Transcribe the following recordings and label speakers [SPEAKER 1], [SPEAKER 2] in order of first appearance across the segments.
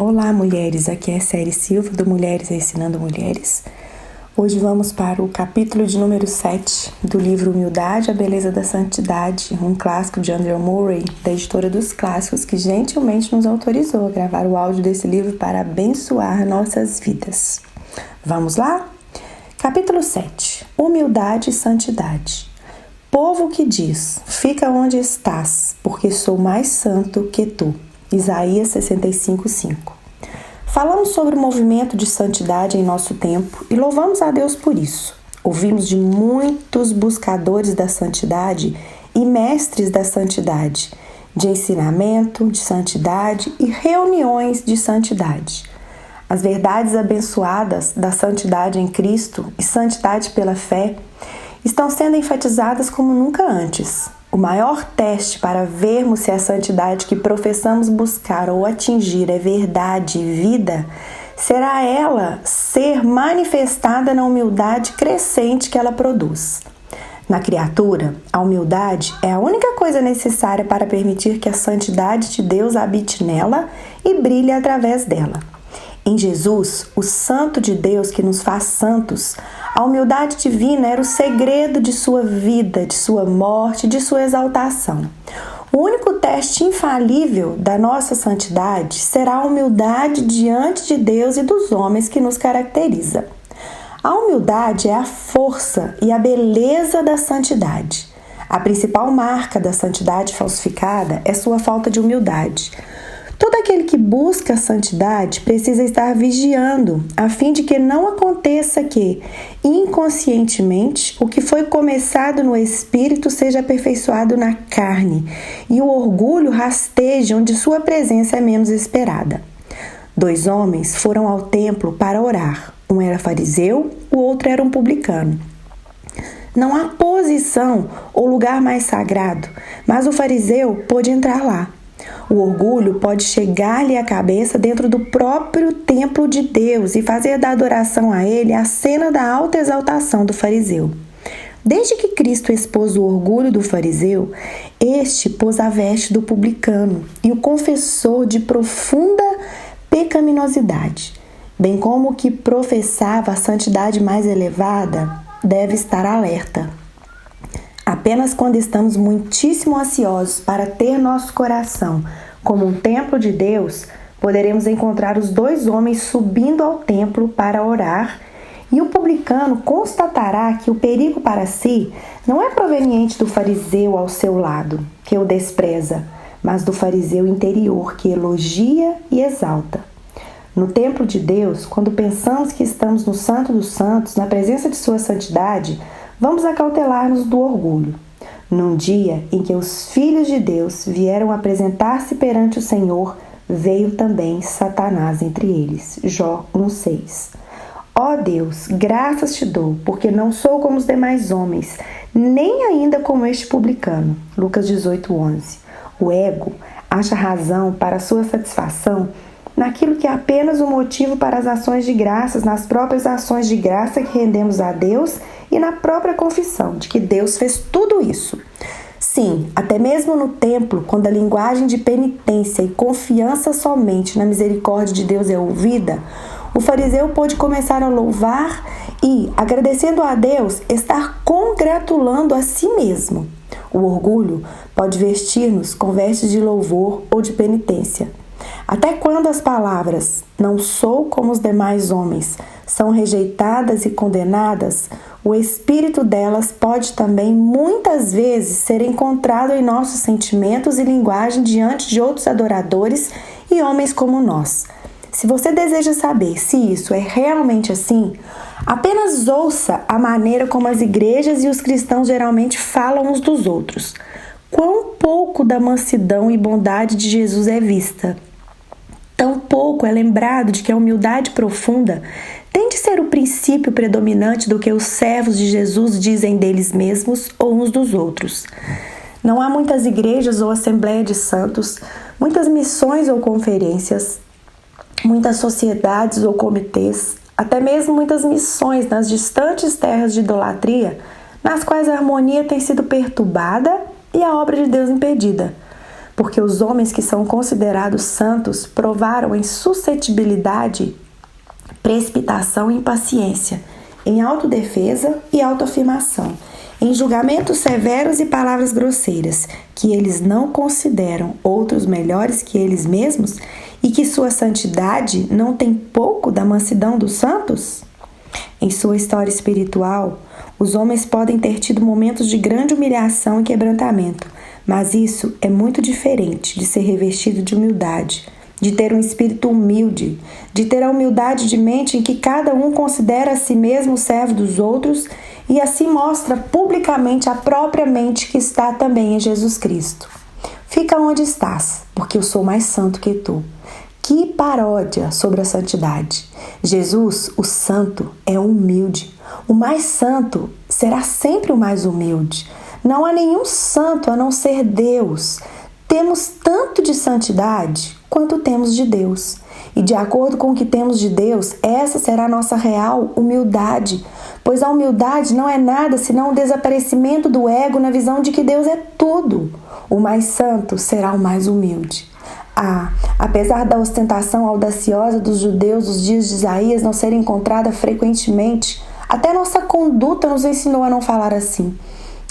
[SPEAKER 1] Olá, mulheres! Aqui é Série Silva, do Mulheres Ensinando Mulheres. Hoje vamos para o capítulo de número 7 do livro Humildade, a Beleza da Santidade, um clássico de Andrew Murray, da editora dos Clássicos, que gentilmente nos autorizou a gravar o áudio desse livro para abençoar nossas vidas. Vamos lá? Capítulo 7. Humildade e Santidade. Povo que diz, fica onde estás, porque sou mais santo que tu. Isaías 65:5. Falamos sobre o movimento de santidade em nosso tempo e louvamos a Deus por isso. Ouvimos de muitos buscadores da santidade e mestres da santidade, de ensinamento de santidade e reuniões de santidade. As verdades abençoadas da santidade em Cristo e santidade pela fé estão sendo enfatizadas como nunca antes. O maior teste para vermos se a santidade que professamos buscar ou atingir é verdade e vida, será ela ser manifestada na humildade crescente que ela produz. Na criatura, a humildade é a única coisa necessária para permitir que a santidade de Deus habite nela e brilhe através dela. Em Jesus, o Santo de Deus que nos faz santos, a humildade divina era o segredo de sua vida, de sua morte, de sua exaltação. O único teste infalível da nossa santidade será a humildade diante de Deus e dos homens que nos caracteriza. A humildade é a força e a beleza da santidade. A principal marca da santidade falsificada é sua falta de humildade. Todo aquele que busca a santidade precisa estar vigiando, a fim de que não aconteça que, inconscientemente, o que foi começado no espírito seja aperfeiçoado na carne, e o orgulho rasteje onde sua presença é menos esperada. 2 homens foram ao templo para orar. Um era fariseu, o outro era um publicano. Não há posição ou lugar mais sagrado, mas o fariseu pôde entrar lá. O orgulho pode chegar-lhe à cabeça dentro do próprio templo de Deus e fazer da adoração a ele a cena da alta exaltação do fariseu. Desde que Cristo expôs o orgulho do fariseu, este pôs a veste do publicano e o confessou de profunda pecaminosidade, bem como o que professava a santidade mais elevada deve estar alerta. Apenas quando estamos muitíssimo ansiosos para ter nosso coração como um templo de Deus, poderemos encontrar os 2 homens subindo ao templo para orar, e o publicano constatará que o perigo para si não é proveniente do fariseu ao seu lado, que o despreza, mas do fariseu interior, que elogia e exalta. No templo de Deus, quando pensamos que estamos no Santo dos Santos, na presença de sua santidade, vamos acautelar-nos do orgulho. Num dia em que os filhos de Deus vieram apresentar-se perante o Senhor, veio também Satanás entre eles. Jó 1:6. Ó Deus, graças te dou, porque não sou como os demais homens, nem ainda como este publicano. Lucas 18:11. O ego acha razão para sua satisfação naquilo que é apenas o motivo para as ações de graças, nas próprias ações de graça que rendemos a Deus e na própria confissão de que Deus fez tudo isso. Sim, até mesmo no templo, quando a linguagem de penitência e confiança somente na misericórdia de Deus é ouvida, o fariseu pôde começar a louvar e, agradecendo a Deus, estar congratulando a si mesmo. O orgulho pode vestir-nos com vestes de louvor ou de penitência. Até quando as palavras "não sou como os demais homens" são rejeitadas e condenadas, o espírito delas pode também muitas vezes ser encontrado em nossos sentimentos e linguagem diante de outros adoradores e homens como nós. Se você deseja saber se isso é realmente assim, apenas ouça a maneira como as igrejas e os cristãos geralmente falam uns dos outros. Quão pouco da mansidão e bondade de Jesus é vista. Tão pouco é lembrado de que a humildade profunda tem de ser o princípio predominante do que os servos de Jesus dizem deles mesmos ou uns dos outros. Não há muitas igrejas ou assembleia de santos, muitas missões ou conferências, muitas sociedades ou comitês, até mesmo muitas missões nas distantes terras de idolatria, nas quais a harmonia tem sido perturbada e a obra de Deus impedida. porque os homens que são considerados santos provaram em suscetibilidade, precipitação e impaciência, em autodefesa e autoafirmação, em julgamentos severos e palavras grosseiras, que eles não consideram outros melhores que eles mesmos e que sua santidade não tem pouco da mansidão dos santos? Em sua história espiritual, os homens podem ter tido momentos de grande humilhação e quebrantamento, mas isso é muito diferente de ser revestido de humildade, de ter um espírito humilde, de ter a humildade de mente em que cada um considera a si mesmo servo dos outros e assim mostra publicamente a própria mente que está também em Jesus Cristo. Fica onde estás, porque eu sou mais santo que tu. Que paródia sobre a santidade! Jesus, o santo, é humilde. O mais santo será sempre o mais humilde. Não há nenhum santo a não ser Deus. Temos tanto de santidade quanto temos de Deus. E de acordo com o que temos de Deus, essa será a nossa real humildade. Pois a humildade não é nada senão o desaparecimento do ego na visão de que Deus é tudo. O mais santo será o mais humilde. Apesar da ostentação audaciosa dos judeus dos dias de Isaías não ser encontrada frequentemente, até nossa conduta nos ensinou a não falar assim.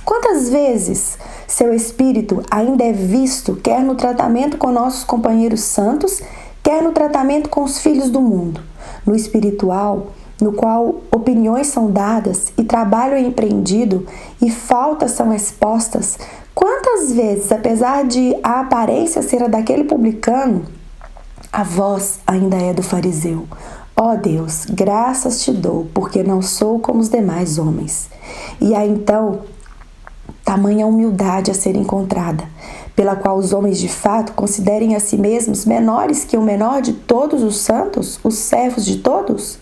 [SPEAKER 1] Quantas vezes seu espírito ainda é visto, quer no tratamento com nossos companheiros santos, quer no tratamento com os filhos do mundo, no espiritual, no qual opiniões são dadas e trabalho é empreendido e faltas são expostas? Quantas vezes, apesar de a aparência ser a daquele publicano, a voz ainda é do fariseu? Ó Deus, graças te dou, porque não sou como os demais homens. E há então tamanha humildade a ser encontrada, pela qual os homens de fato considerem a si mesmos menores que o menor de todos os santos, os servos de todos?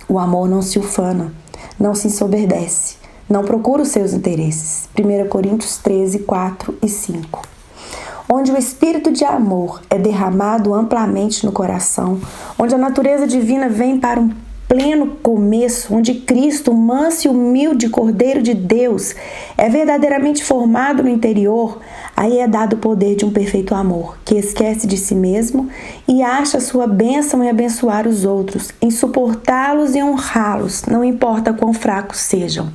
[SPEAKER 1] O amor não se ufana, não se ensoberdece, não procura os seus interesses. 1 Coríntios 13, 4 e 5. Onde o espírito de amor é derramado amplamente no coração, onde a natureza divina vem para um pleno começo, onde Cristo, o manso e humilde Cordeiro de Deus, é verdadeiramente formado no interior, aí é dado o poder de um perfeito amor, que esquece de si mesmo e acha sua bênção em abençoar os outros, em suportá-los e honrá-los, não importa quão fracos sejam.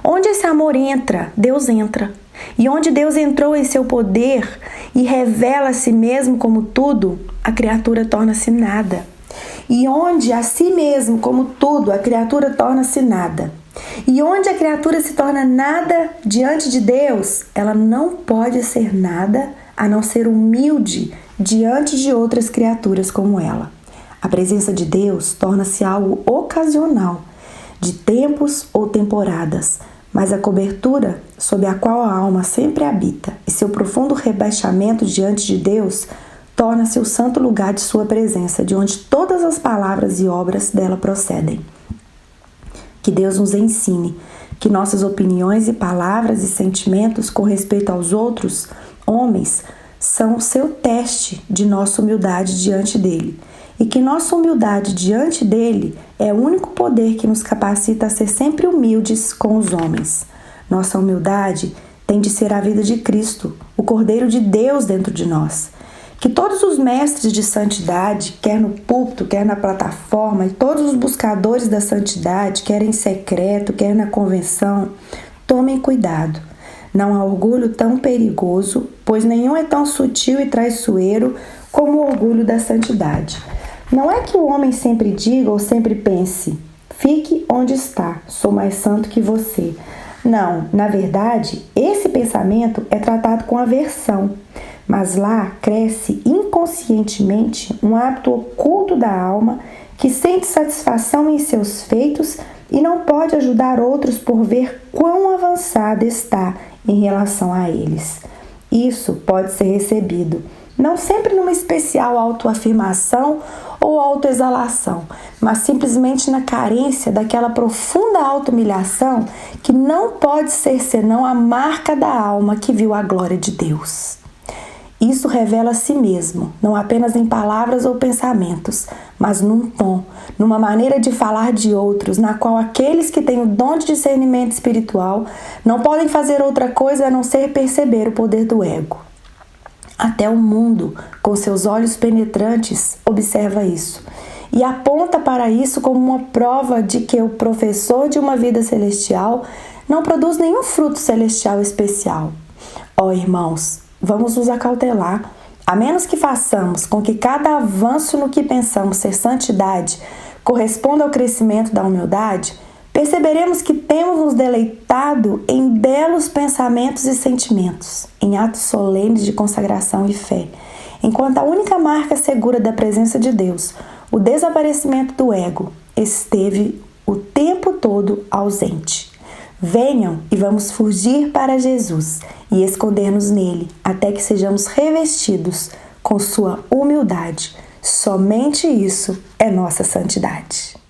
[SPEAKER 1] Onde esse amor entra, Deus entra. E onde Deus entrou em seu poder e revela a si mesmo como tudo, a criatura torna-se nada. E onde a si mesmo como tudo, a criatura torna-se nada. E onde a criatura se torna nada diante de Deus, ela não pode ser nada a não ser humilde diante de outras criaturas como ela. A presença de Deus torna-se algo ocasional, de tempos ou temporadas, mas a cobertura sob a qual a alma sempre habita e seu profundo rebaixamento diante de Deus torna-se o santo lugar de sua presença, de onde todas as palavras e obras dela procedem. Que Deus nos ensine que nossas opiniões e palavras e sentimentos com respeito aos outros homens são o seu teste de nossa humildade diante dele, e que nossa humildade diante dele é o único poder que nos capacita a ser sempre humildes com os homens. Nossa humildade tem de ser a vida de Cristo, o Cordeiro de Deus dentro de nós. Que todos os mestres de santidade, quer no púlpito, quer na plataforma, e todos os buscadores da santidade, quer em secreto, quer na convenção, tomem cuidado. Não há orgulho tão perigoso, pois nenhum é tão sutil e traiçoeiro como o orgulho da santidade. Não é que o homem sempre diga ou sempre pense, fique onde está, sou mais santo que você. Não, na verdade, esse pensamento é tratado com aversão, mas lá cresce inconscientemente um hábito oculto da alma que sente satisfação em seus feitos e não pode ajudar outros por ver quão avançada está em relação a eles. Isso pode ser recebido não sempre numa especial autoafirmação ou autoexalação, mas simplesmente na carência daquela profunda auto-humilhação que não pode ser senão a marca da alma que viu a glória de Deus. Isso revela a si mesmo, não apenas em palavras ou pensamentos, mas num tom, numa maneira de falar de outros, na qual aqueles que têm o dom de discernimento espiritual não podem fazer outra coisa a não ser perceber o poder do ego. Até o mundo, com seus olhos penetrantes, observa isso e aponta para isso como uma prova de que o professor de uma vida celestial não produz nenhum fruto celestial especial. Ó irmãos, vamos nos acautelar. A menos que façamos com que cada avanço no que pensamos ser santidade corresponda ao crescimento da humildade, perceberemos que temos nos deleitado em belos pensamentos e sentimentos, em atos solenes de consagração e fé, enquanto a única marca segura da presença de Deus, o desaparecimento do ego, esteve o tempo todo ausente. Venham e vamos fugir para Jesus e esconder-nos nele, até que sejamos revestidos com sua humildade. Somente isso é nossa santidade.